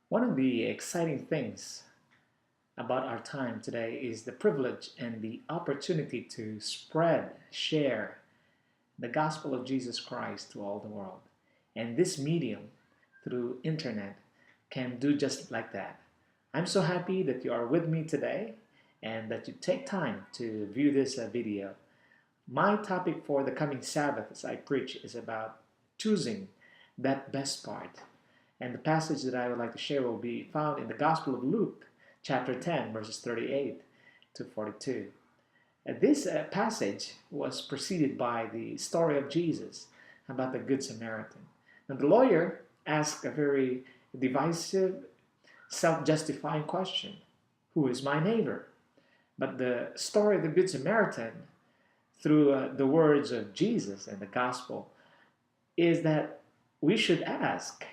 One of the exciting things about our time today is the privilege and the opportunity to share the gospel of Jesus Christ to all the world. And this medium, through internet, can do just like that. I'm so happy that you are with me today and that you take time to view this video. My topic for the coming Sabbath as I preach is about choosing that best part. And the passage that I would like to share will be found in the Gospel of Luke, chapter 10, verses 38 to 42. This passage was preceded by the story of Jesus about the Good Samaritan. Now, the lawyer asked a very divisive, self-justifying question: who is my neighbor? But the story of the Good Samaritan, through the words of Jesus and the gospel, is that we should ask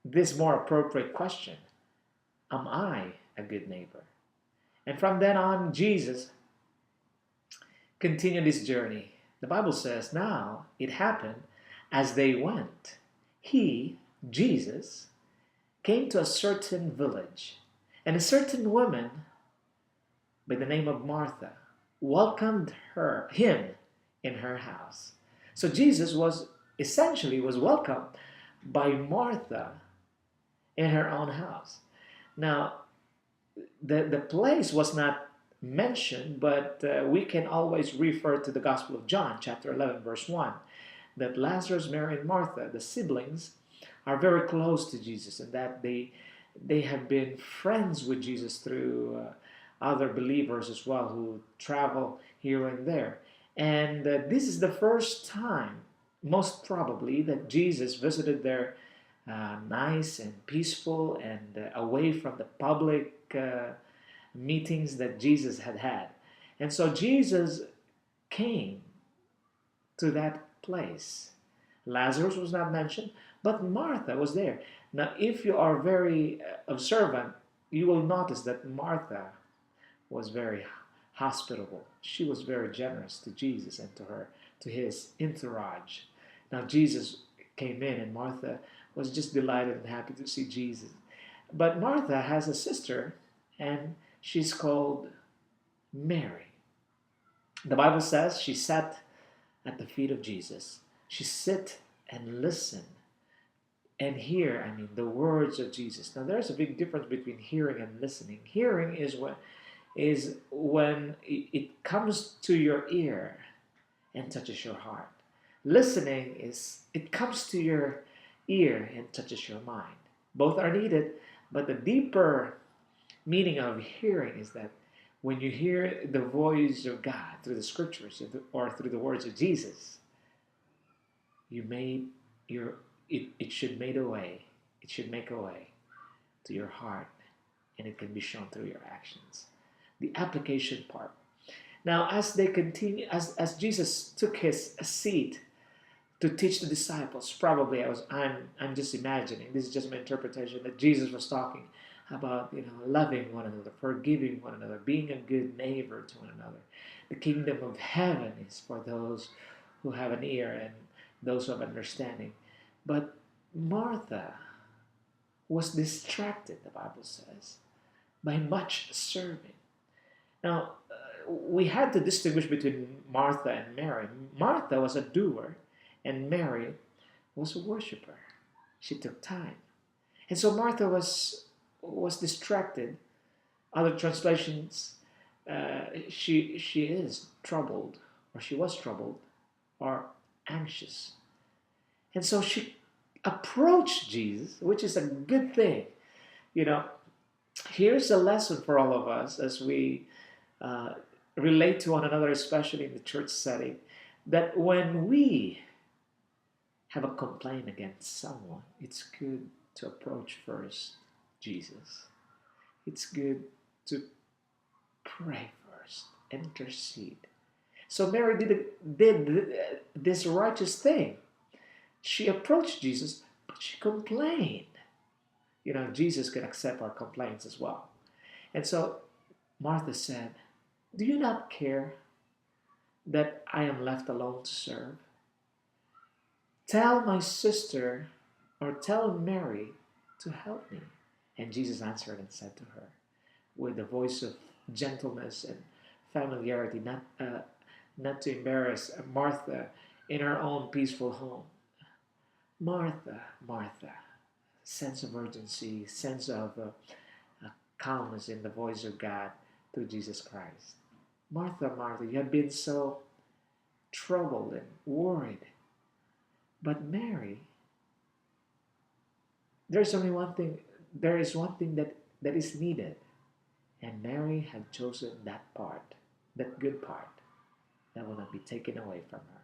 this more appropriate question: am I a good neighbor? And from then on, Jesus continued his journey. The Bible says, now it happened as they went. He, Jesus, came to a certain village, and a certain woman by the name of Martha welcomed him in her house. So Jesus was welcomed by Martha in her own house. Now, the place was not mentioned, but we can always refer to the Gospel of John, chapter 11, verse 1, that Lazarus, Mary, and Martha, the siblings, are very close to Jesus, and that they have been friends with Jesus through other believers as well who travel here and there. And this is the first time, most probably, that Jesus visited their nice and peaceful and away from the public meetings that Jesus had had. And so Jesus came to that place. Lazarus was not mentioned, but Martha was there. Now, if you are very observant, you will notice that Martha was very hospitable. She was very generous to Jesus and to his entourage. Now, Jesus came in, and Martha was just delighted and happy to see Jesus. But Martha has a sister, and she's called Mary. The Bible says she sat at the feet of Jesus. She sit and listen and hear, the words of Jesus. Now, there's a big difference between hearing and listening. Hearing is when it comes to your ear and touches your heart. Listening is it comes to your ear and touches your mind. Both are needed, but the deeper meaning of hearing is that when you hear the voice of God through the scriptures or through the words of Jesus, it should make a way. It should make a way to your heart, and it can be shown through your actions. The application part. Now, as they continue, as Jesus took his seat to teach the disciples, probably I'm just imagining, this is just my interpretation, that Jesus was talking about loving one another, forgiving one another, being a good neighbor to one another. The kingdom of heaven is for those who have an ear and those who have understanding. But Martha was distracted, the Bible says, by much serving. Now, we had to distinguish between Martha and Mary. Martha was a doer, and Mary was a worshiper. She took time. And so Martha was distracted. Other translations, she is troubled, or she was troubled, or anxious. And so she approached Jesus, which is a good thing. Here's a lesson for all of us as we relate to one another, especially in the church setting, that when we have a complaint against someone, it's good to approach first Jesus. It's good to pray first, intercede. So Mary did this righteous thing. She approached Jesus, but she complained. Jesus can accept our complaints as well. And so Martha said, do you not care that I am left alone to serve? Tell my sister, or tell Mary, to help me? And Jesus answered and said to her, with a voice of gentleness and familiarity, not to embarrass Martha in her own peaceful home. Martha, Martha, sense of urgency, sense of calmness in the voice of God through Jesus Christ. Martha, Martha, you have been so troubled and worried. But Mary, there's only one thing, there is one thing that is needed. And Mary had chosen that part, that good part, that will not be taken away from her.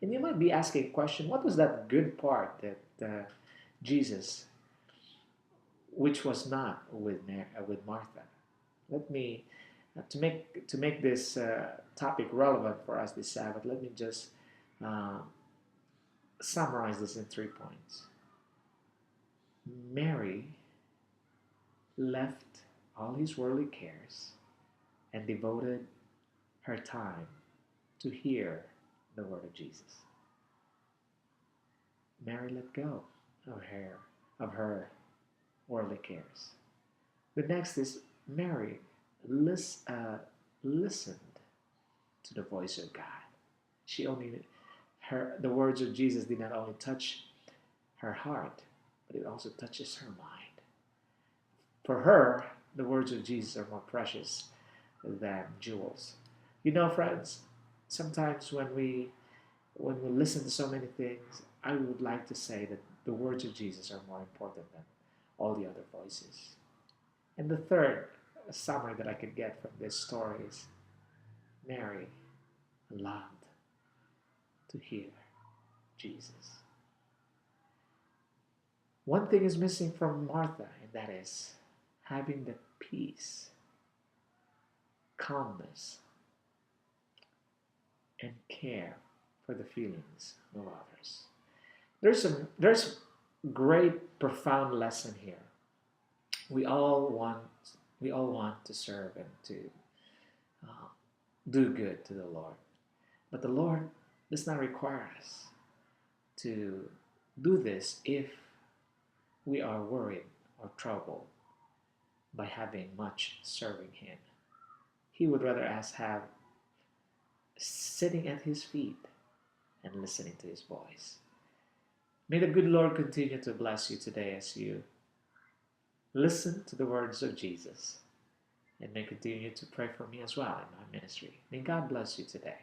And you might be asking a question, what was that good part that Jesus, which was not with Martha? Let me, to make this topic relevant for us this Sabbath, let me just uh, summarize this in 3 points. Mary left all his worldly cares and devoted her time to hear the word of Jesus. Mary let go of her worldly cares. The next is Mary listened to the voice of God. The words of Jesus did not only touch her heart, but it also touches her mind. For her, the words of Jesus are more precious than jewels. You know, friends, sometimes when we listen to so many things, I would like to say that the words of Jesus are more important than all the other voices. And the third summary that I could get from this story is Mary loved to hear Jesus. One thing is missing from Martha, and that is having the peace, calmness, and care for the feelings of others. There's great, profound lesson here. We all want to serve and to do good to the Lord, but the Lord does not require us to do this if we are worried or troubled by having much serving Him. He would rather us have sitting at His feet and listening to His voice. May the good Lord continue to bless you today as you listen to the words of Jesus, and may continue to pray for me as well in my ministry. May God bless you today.